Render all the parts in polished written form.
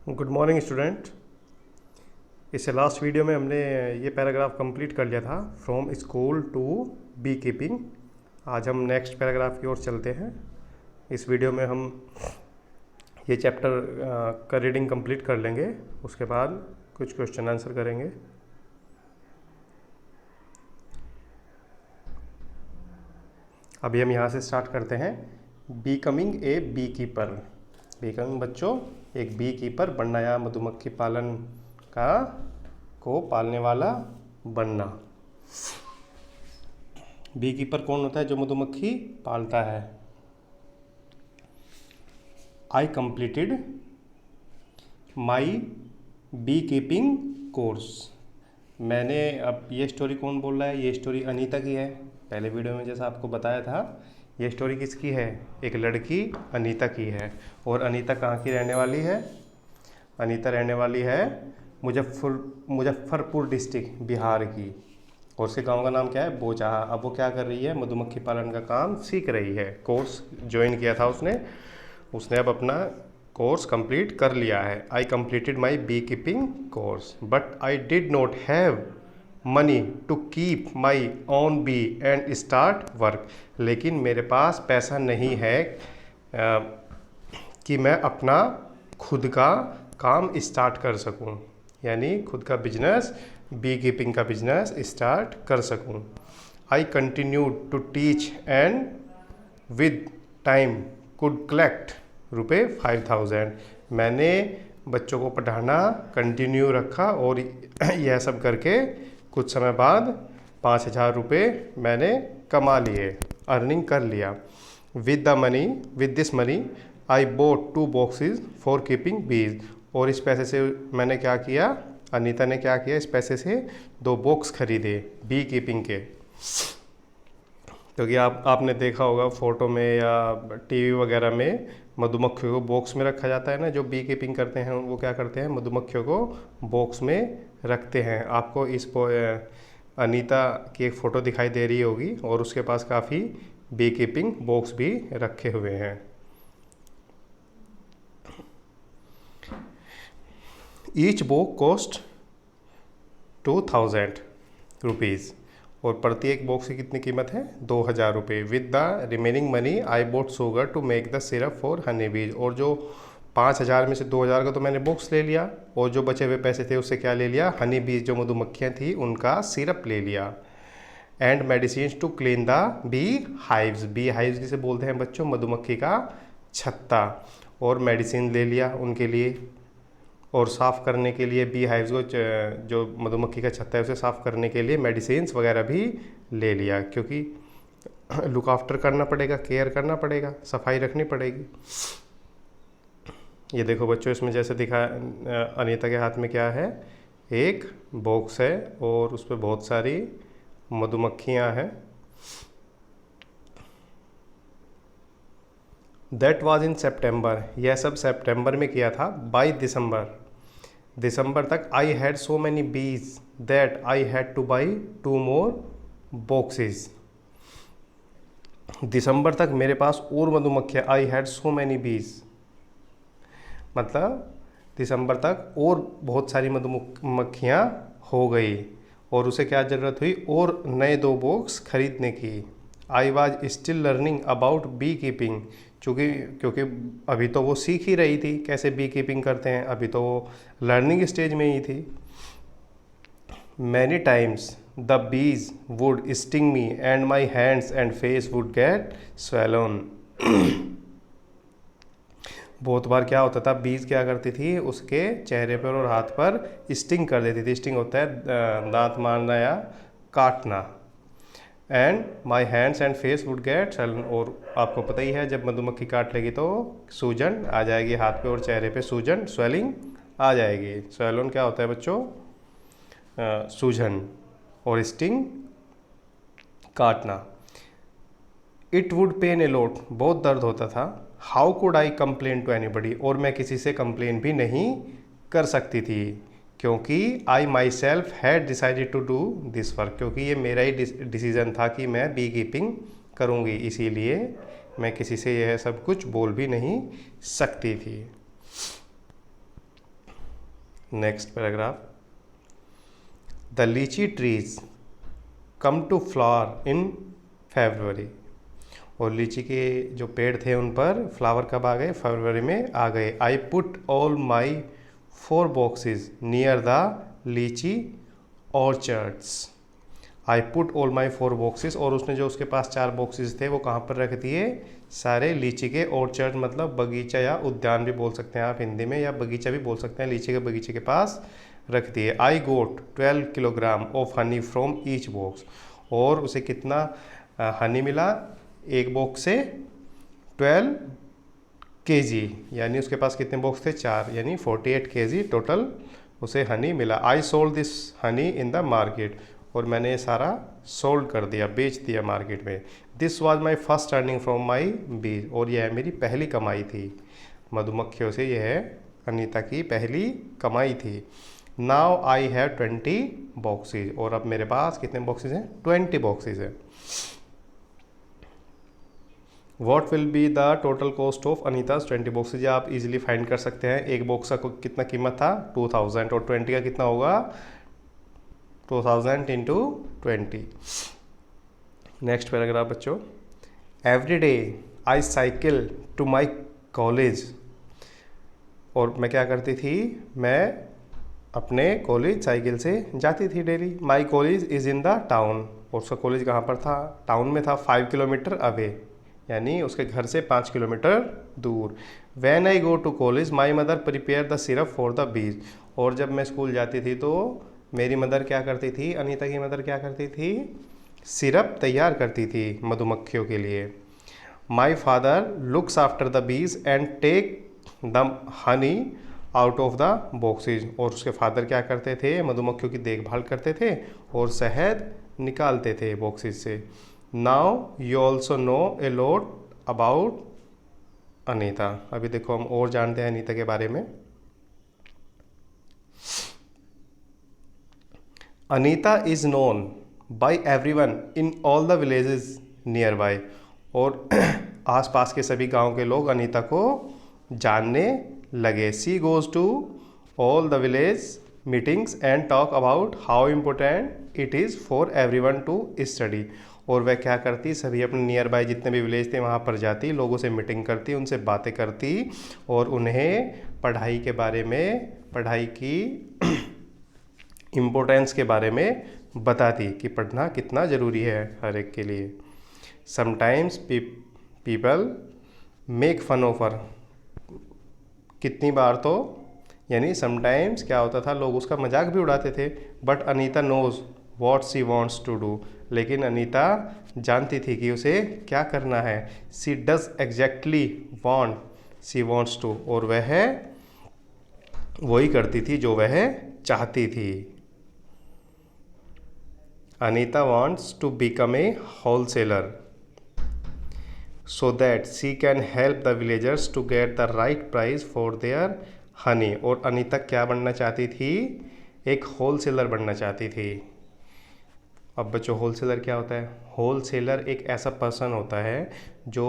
Good morning student. इससे last video में हमने ये पैराग्राफ कंप्लीट कर लिया था, from school to beekeeping. आज हम नेक्स्ट पैराग्राफ की ओर चलते हैं। इस वीडियो में हम ये चैप्टर का रीडिंग कंप्लीट कर लेंगे, उसके बाद कुछ क्वेश्चन आंसर करेंगे। अभी हम यहाँ से स्टार्ट करते हैं। Becoming A bee keeper. Becoming बच्चों एक बी कीपर बनना या मधुमक्खी पालन को पालने वाला बनना। बी कीपर कौन होता है? जो मधुमक्खी पालता है। I completed my beekeeping course. मैंने, अब ये स्टोरी कौन बोल रहा है? ये स्टोरी अनीता की है। पहले वीडियो में जैसा आपको बताया था, ये स्टोरी किसकी है? एक लड़की अनीता की है। और अनीता कहाँ की रहने वाली है? अनीता रहने वाली है मुजफ्फरपुर डिस्ट्रिक्ट, बिहार की। और उसके गांव का नाम क्या है? बोचाहा। अब वो क्या कर रही है? मधुमक्खी पालन का काम सीख रही है। कोर्स ज्वाइन किया था उसने अब अपना कोर्स कंप्लीट कर लिया है। I completed my beekeeping course but I did not have money to keep my own bee and start work. लेकिन मेरे पास पैसा नहीं है कि मैं अपना खुद का काम स्टार्ट कर सकूं, यानी खुद का बिजनेस, बी कीपिंग का बिजनेस स्टार्ट कर सकूं। I continue to teach and with time could collect ₹5,000। मैंने बच्चों को पढ़ाना कंटिन्यू रखा और यह सब करके कुछ समय बाद 5,000 रुपये मैंने कमा लिए, अर्निंग कर लिया। With this money I boat 2 boxes for keeping बीज। और इस पैसे से मैंने क्या किया? अनीता ने क्या किया? इस पैसे से 2 बॉक्स खरीदे बी कीपिंग के। क्योंकि आपने देखा होगा फोटो में या टीवी वगैरह में, मधुमक्खियों को बॉक्स में रखा जाता है ना। जो बी कीपिंग करते हैं वो क्या करते हैं? मधुमक्खियों को बॉक्स में रखते हैं। आपको इस अनीता की एक फ़ोटो दिखाई दे रही होगी और उसके पास काफ़ी बी कीपिंग बॉक्स भी रखे हुए हैं। Each box cost 2,000 rupees. और प्रत्येक बॉक्स की कितनी कीमत है? 2,000 रुपये। With the remaining money I bought sugar to make the syrup for honey bees. और जो 5,000 में से 2,000 का तो मैंने बॉक्स ले लिया, और जो बचे हुए पैसे थे उससे क्या ले लिया? हनी बीज, जो मधुमक्खियाँ थी उनका सिरप ले लिया। And medicine to clean the beehives. Beehives जिसे बोलते हैं बच्चों मधुमक्खी का छत्ता। और मेडिसिन ले लिया उनके लिए, और साफ़ करने के लिए बी हाइव्स को, जो मधुमक्खी का छत्ता है उसे साफ़ करने के लिए मेडिसिन्स वगैरह भी ले लिया। क्योंकि लुक आफ्टर करना पड़ेगा, केयर करना पड़ेगा, सफाई रखनी पड़ेगी। ये देखो बच्चों, इसमें जैसे दिखा, अनीता के हाथ में क्या है? एक बॉक्स है और उस पर बहुत सारी मधुमक्खियाँ हैं। That was in September. यह सब सेप्टेम्बर में किया था। बाई दिसंबर तक I had so many bees that I had to buy 2 more boxes. दिसंबर तक मेरे पास और मधुमक्खियाँ, आई हैड सो मैनी बीज, मतलब दिसंबर तक और बहुत सारी मधुमक्खियाँ हो गई। और उसे क्या ज़रूरत हुई? और नए 2 बॉक्स खरीदने की। I was still learning about beekeeping. क्योंकि अभी तो वो सीख ही रही थी कैसे बी कीपिंग करते हैं, अभी तो वो लर्निंग स्टेज में ही थी। Many times the bees would sting me and my hands and face would get swollen. बहुत बार क्या होता था? बीज क्या करती थी? उसके चेहरे पर और हाथ पर स्टिंग कर देती थी। स्टिंग होता है दांत मारना या काटना। And my hands and face would get swollen. और आपको पता ही है, जब मधुमक्खी काट लेगी तो सूजन आ जाएगी हाथ पे और चेहरे पे, सूजन, स्वेलिंग आ जाएगी। स्वेलन क्या होता है बच्चों? सूजन। और स्टिंग काटना। It would pain a lot. बहुत दर्द होता था। How could I complain to anybody. और मैं किसी से कंप्लेन भी नहीं कर सकती थी, क्योंकि I myself had decided to do this work. क्योंकि ये मेरा ही डिसीज़न था कि मैं बी कीपिंग करूँगी, इसीलिए मैं किसी से यह सब कुछ बोल भी नहीं सकती थी। Next paragraph, the litchi trees come to flower in February. और लीची के जो पेड़ थे उन पर फ्लावर कब आ गए? फरवरी में आ गए। I put all my 4 boxes near the lychee orchards. I put all my 4 boxes, और उसने जो उसके पास 4 बॉक्सेस थे वो कहाँ पर रख दिए? सारे लीची के ऑर्चर्ड मतलब बगीचा या उद्यान भी बोल सकते हैं आप हिंदी में, या बगीचा भी बोल सकते हैं, लीची के बगीचे के पास रख दिए। आई गोट 12 kilogram of honey from each box. और उसे कितना हनी मिला? एक बॉक्स से 12 kg, यानी उसके पास कितने बॉक्स थे? 4, यानी 48 kg टोटल उसे हनी मिला। I sold this Honey in the market. और मैंने ये सारा सोल्ड कर दिया, बेच दिया मार्केट में। This was my first earning from my बीज। और यह मेरी पहली कमाई थी मधुमक्खियों से, यह अनीता की पहली कमाई थी। Now I have 20 boxes. और अब मेरे पास कितने बॉक्सेज हैं? 20 बॉक्सेज हैं। What will be the total cost of Anita's 20 boxes? आप इजीली फाइंड कर सकते हैं। एक बॉक्स का कितना कीमत था? 2000, और 20 का कितना होगा? 2000 इंटू 20। नेक्स्ट पैराग्राफ बच्चों, every day I cycle to my college. और मैं क्या करती थी? मैं अपने कॉलेज साइकिल से जाती थी daily. My college is in the town. और उसका कॉलेज कहाँ पर था? टाउन में था। 5 किलोमीटर अवे, यानी उसके घर से 5 किलोमीटर दूर। When I go to college my mother prepare the syrup for the bees. और जब मैं स्कूल जाती थी तो मेरी मदर क्या करती थी? अनीता की मदर क्या करती थी? सिरप तैयार करती थी मधुमक्खियों के लिए। My father looks after the bees and take the honey out of the boxes. और उसके फादर क्या करते थे? मधुमक्खियों की देखभाल करते थे और शहद निकालते थे बॉक्सेज से। Now you also know a lot about Anita. अभी देखो हम और जानते हैं अनीता के बारे में। Anita is known by everyone in all the villages near by. और आसपास के सभी गांव के लोग अनीता को जानने लगे। She goes to all the village meetings and talk about how important it is for everyone to study. और वह क्या करती? सभी अपने नियर बाय जितने भी विलेज थे वहाँ पर जाती, लोगों से मीटिंग करती, उनसे बातें करती और उन्हें पढ़ाई के बारे में, पढ़ाई की इम्पोर्टेंस के बारे में बताती कि पढ़ना कितना ज़रूरी है हर एक के लिए। Sometimes people make fun of her. कितनी बार तो, यानी समटाइम्स क्या होता था? लोग उसका मजाक भी उड़ाते थे। But Anita knows what she wants to do. लेकिन अनीता जानती थी कि उसे क्या करना है। She does exactly want she wants to. और वह वही करती थी जो वह चाहती थी। Anita wants to become a wholesaler so that she can help the villagers to get the right price for their honey। और अनीता क्या बनना चाहती थी? एक होलसेलर बनना चाहती थी। अब बच्चों होलसेलर क्या होता है? होलसेलर एक ऐसा पर्सन होता है जो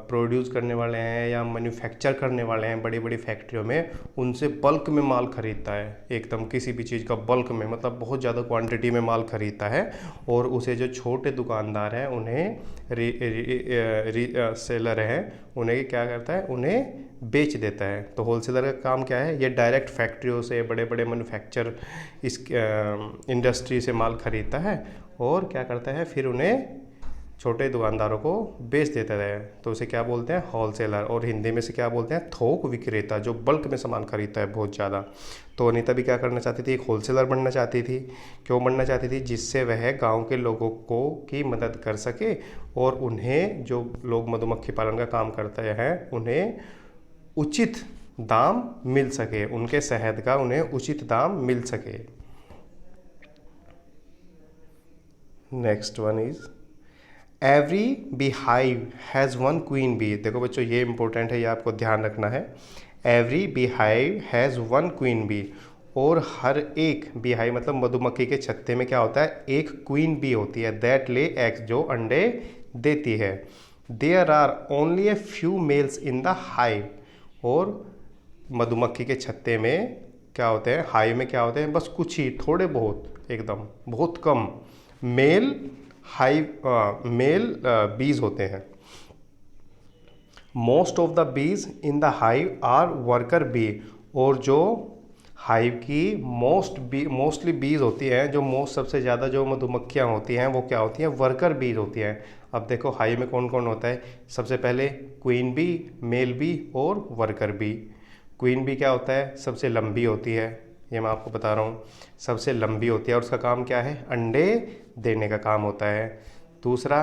प्रोड्यूस करने वाले हैं या मैन्युफैक्चर करने वाले हैं बड़ी बड़ी फैक्ट्रियों में, उनसे बल्क में माल खरीदता है। एकदम किसी भी चीज़ का बल्क में, मतलब बहुत ज़्यादा क्वांटिटी में माल खरीदता है। और उसे जो छोटे दुकानदार हैं उन्हें सेलर हैं उन्हें क्या करता है? उन्हें बेच देता है। तो होलसेलर का काम क्या है? ये डायरेक्ट फैक्ट्रियों से, बड़े बड़े मैन्युफैक्चर इस इंडस्ट्री से माल खरीदता है और क्या करता है? फिर उन्हें छोटे दुकानदारों को बेच देता है। तो उसे क्या बोलते हैं? होलसेलर। और हिंदी में से क्या बोलते हैं? थोक विक्रेता, जो बल्क में सामान खरीदता है बहुत ज़्यादा। तो अनीता भी क्या करना चाहती थी? एक होलसेलर बनना चाहती थी। क्यों बनना चाहती थी? जिससे वह गांव के लोगों को की मदद कर सके और उन्हें, जो लोग मधुमक्खी पालन का काम करते हैं, उन्हें उचित दाम मिल सके, उनके शहद का उन्हें उचित दाम मिल सके। Next one is every beehive has one queen bee. देखो बच्चों ये इंपॉर्टेंट है, ये आपको ध्यान रखना है। Every beehive has one queen bee. और हर एक बी हाइव मतलब मधुमक्खी के छत्ते में क्या होता है? एक क्वीन बी होती है, दैट ले एग्स, जो अंडे देती है। There are only a few males in the hive. और मधुमक्खी के छत्ते में क्या होते हैं, हाइव में क्या होते हैं, बस कुछ ही, थोड़े बहुत, एकदम बहुत कम मेल बीज होते हैं। Most of the bees in the hive are worker bee, और जो हाइव की मोस्टली बीज होती हैं, जो सबसे ज़्यादा जो मधुमक्खियाँ होती हैं वो क्या होती हैं, वर्कर बीज होती हैं। अब देखो हाइव में कौन कौन होता है, सबसे पहले क्वीन बी, मेल बी और वर्कर बी। क्वीन बी क्या होता है, सबसे लंबी होती है, ये मैं आपको बता रहा हूँ, सबसे लंबी होती है और उसका काम क्या है, अंडे देने का काम होता है। दूसरा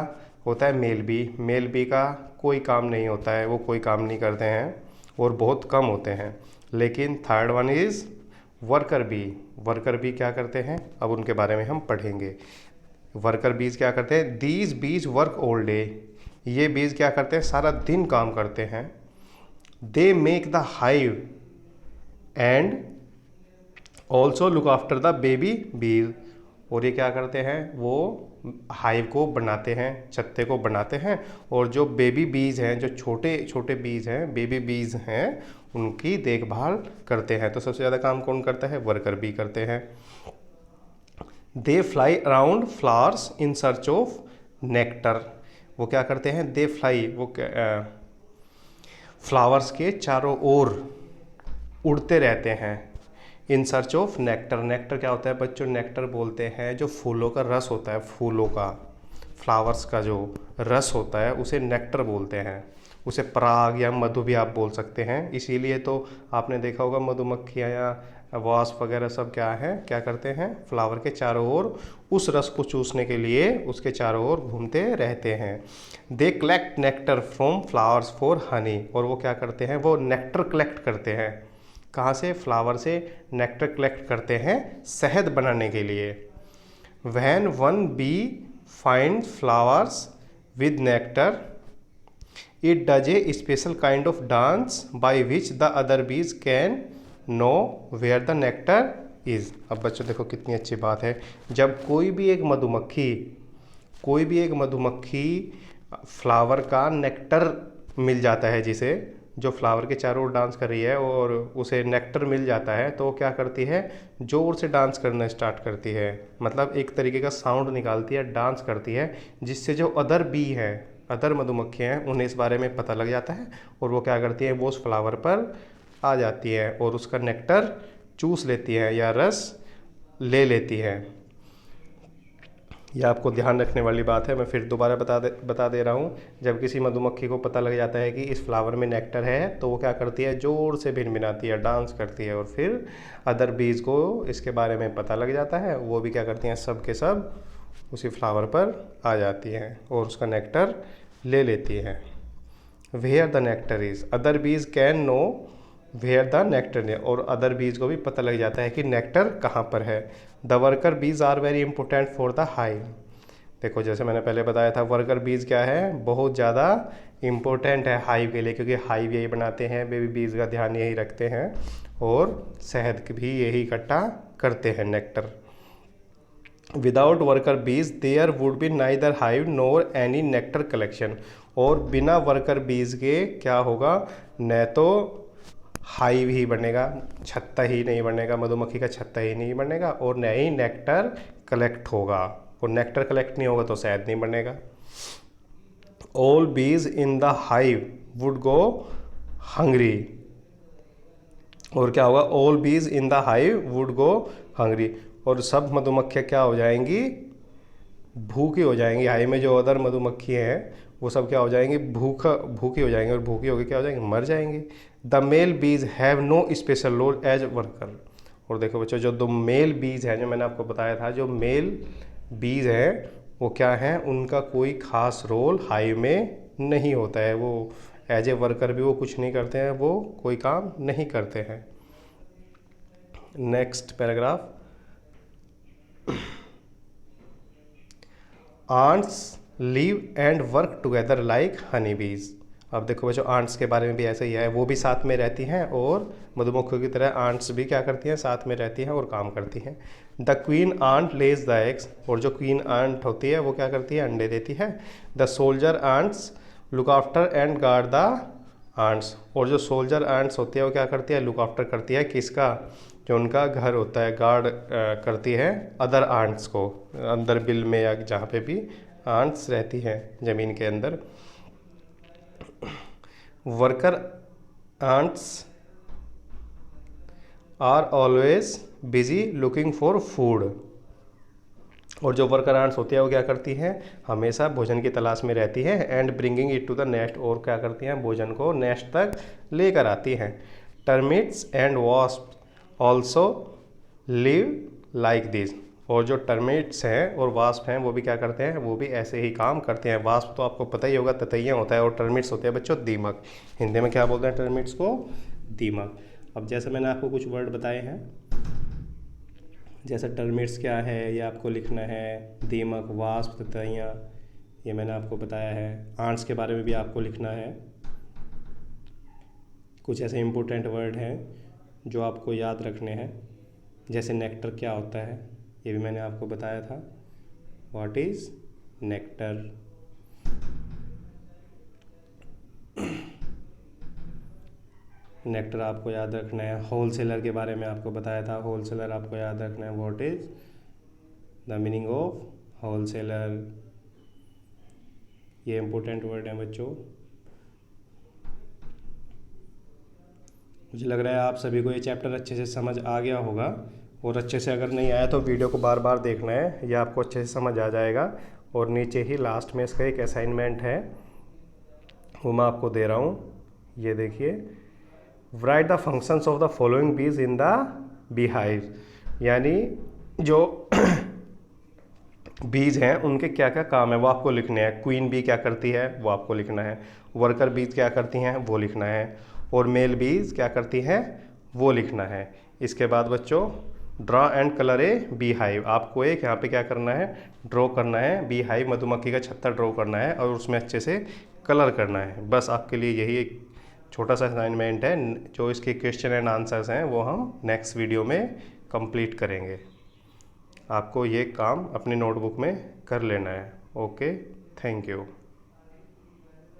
होता है मेल बी का कोई काम नहीं होता है, वो कोई काम नहीं करते हैं और बहुत कम होते हैं। लेकिन third one is worker bee क्या करते हैं, अब उनके बारे में हम पढ़ेंगे। वर्कर बीज क्या करते हैं, these be's verb all day, ये बीज क्या करते हैं, सारा दिन काम करते हैं। They make the hive and also look after the baby बीज, और ये क्या करते हैं, वो हाइव को बनाते हैं, छत्ते को बनाते हैं, और जो बेबी बीज हैं, जो छोटे छोटे बीज हैं, बेबी बीज हैं, उनकी देखभाल करते हैं। तो सबसे ज़्यादा काम कौन करता है, वर्कर बी करते हैं। They fly around flowers in search of nectar, वो क्या करते हैं, दे फ्लाई, वो फ्लावर्स के चारों ओर उड़ते रहते हैं। इन सर्च ऑफ नेक्टर क्या होता है बच्चों, नेक्टर बोलते हैं जो फूलों का रस होता है, फूलों का, फ्लावर्स का जो रस होता है उसे नेक्टर बोलते हैं। उसे पराग या मधु भी आप बोल सकते हैं। इसीलिए तो आपने देखा होगा मधुमक्खियाँ या वास्प वगैरह सब क्या करते हैं, फ्लावर के चारों ओर उस रस को चूसने के लिए उसके चारों ओर घूमते रहते हैं। They collect nectar from flowers for Honey, और वो क्या करते हैं, वो नेक्टर कलेक्ट करते हैं, कहाँ से, फ्लावर से नेक्टर कलेक्ट करते हैं शहद बनाने के लिए। When one bee find flowers with nectar it does a special kind of dance by which the other bees can know where the nectar is. अब बच्चों देखो कितनी अच्छी बात है, जब कोई भी एक मधुमक्खी फ्लावर का नेक्टर मिल जाता है, जिसे जो फ्लावर के चारों ओर डांस कर रही है और उसे नेक्टर मिल जाता है, तो क्या करती है, जोर से डांस करना स्टार्ट करती है, मतलब एक तरीके का साउंड निकालती है, डांस करती है, जिससे जो अदर बी है, अदर मधुमक्खियाँ हैं, उन्हें इस बारे में पता लग जाता है और वो क्या करती है, वो उस फ्लावर पर आ जाती है और उसका नेक्टर चूस लेती है या रस ले लेती है। यह आपको ध्यान रखने वाली बात है, मैं फिर दोबारा बता दे रहा हूँ। जब किसी मधुमक्खी को पता लग जाता है कि इस फ्लावर में नेक्टर है, तो वो क्या करती है, ज़ोर से भिनभिनाती है, डांस करती है, और फिर अदर बीज को इसके बारे में पता लग जाता है, वो भी क्या करती हैं, सब के सब उसी फ्लावर पर आ जाती हैं और उसका नेक्टर ले लेती हैं। Where the nectar is, other bees can know where the nectar है, और अदर बीज को भी पता लग जाता है कि नेक्टर कहाँ पर है। The worker bees are very important for the hive, देखो जैसे मैंने पहले बताया था, वर्कर बीज क्या है, बहुत ज़्यादा इम्पोर्टेंट है हाइव के लिए, क्योंकि हाइव यही बनाते हैं, बेबी बीज का ध्यान यही रखते हैं और शहद भी यही इकट्ठा करते हैं, nectar. Without worker bees there would be neither hive nor any nectar collection, और बिना वर्कर बीज के क्या होगा, न तो हाइव ही बनेगा, छत्ता ही नहीं बनेगा, मधुमक्खी का छत्ता ही नहीं बनेगा, और न ही नेक्टर कलेक्ट होगा, और नेक्टर कलेक्ट नहीं होगा तो शहद नहीं बनेगा। ऑल बीज in the hive would go hungry, और क्या होगा, ऑल बीज in the hive would go hungry, और सब मधुमक्खियाँ क्या हो जाएंगी, भूखी हो जाएंगी। हाइव में जो अदर मधुमक्खी हैं वो सब क्या हो जाएंगी, भूखी हो जाएंगी, और भूखी होकर क्या हो जाएंगी, मर जाएंगी। The male bees have no special role as worker, और देखो बच्चों, जो दो मेल बीज हैं, जो मैंने आपको बताया था, जो मेल बीज हैं वो क्या हैं, उनका कोई खास रोल हाइव में नहीं होता है, वो एज ए वर्कर भी वो कुछ नहीं करते हैं, वो कोई काम नहीं करते हैं। Next paragraph, ants live and work together like honey bees. अब देखो बच्चों, आंट्स के बारे में भी ऐसा ही है, वो भी साथ में रहती हैं और मधुमक्खियों की तरह आंट्स भी क्या करती हैं, साथ में रहती हैं और काम करती हैं। The queen ant lays the eggs, और जो क्वीन आंट होती है वो क्या करती है, अंडे देती है। The soldier ants look after and guard the ants. और जो सोल्जर आंट्स होती है वो क्या करती है, लुक आफ्टर करती है किसका, जो उनका घर होता है, गार्ड करती है अदर आंट्स को, अंदर बिल में या जहाँ पे भी आंट्स रहती हैं ज़मीन के अंदर। Worker ants are always busy looking for food. और जो वर्कर आंट्स होती है वो क्या करती हैं, हमेशा भोजन की तलाश में रहती हैं। And bringing it to the nest, और क्या करती हैं, भोजन को नेस्ट तक लेकर आती हैं। Termites and wasp also live like this. और जो टर्मिट्स हैं और वास्प हैं वो भी क्या करते हैं, वो भी ऐसे ही काम करते हैं। वास्प तो आपको पता ही होगा, ततैया होता है, और टर्मिट्स होते हैं बच्चों दीमक। हिंदी में क्या बोलते हैं टर्मिट्स को, दीमक। अब जैसे मैंने आपको कुछ वर्ड बताए हैं, जैसे टर्मिट्स क्या है ये आपको लिखना है, दीमक, वास्प, ततैया, ये मैंने आपको बताया है। आंट्स के बारे में भी आपको लिखना है। कुछ ऐसे इम्पोर्टेंट वर्ड हैं जो आपको याद रखने हैं, जैसे नेक्टर क्या होता है ये भी मैंने आपको बताया था। What is nectar. नेक्टर आपको याद रखना है। होलसेलर के बारे में आपको बताया था, होलसेलर आपको याद रखना है। What is the meaning of wholesaler. ये इम्पोर्टेंट वर्ड है बच्चों। मुझे लग रहा है आप सभी को ये चैप्टर अच्छे से समझ आ गया होगा, और अच्छे से अगर नहीं आया तो वीडियो को बार बार देखना है, यह आपको अच्छे से समझ आ जाएगा। और नीचे ही लास्ट में इसका एक असाइनमेंट है, वो मैं आपको दे रहा हूँ, ये देखिए। Right the functions of the following बीज इन द बी हाइव, यानी जो बीज हैं उनके क्या क्या काम है वो आपको लिखने हैं। क्वीन बी क्या करती है वो आपको लिखना है, वर्कर बीज क्या करती हैं वो लिखना है, और मेल बीज क्या करती हैं वो लिखना है। इसके बाद बच्चों draw and colour A bee hive, आपको एक यहाँ पे क्या करना है, ड्रॉ करना है बी हाइव, मधुमक्खी का छत्ता ड्रॉ करना है और उसमें अच्छे से कलर करना है। बस आपके लिए यही एक छोटा सा असाइनमेंट है। जो इसके क्वेश्चन एंड आंसर्स हैं वो हम नेक्स्ट वीडियो में कंप्लीट करेंगे। आपको ये काम अपनी नोटबुक में कर लेना है। Okay, thank you.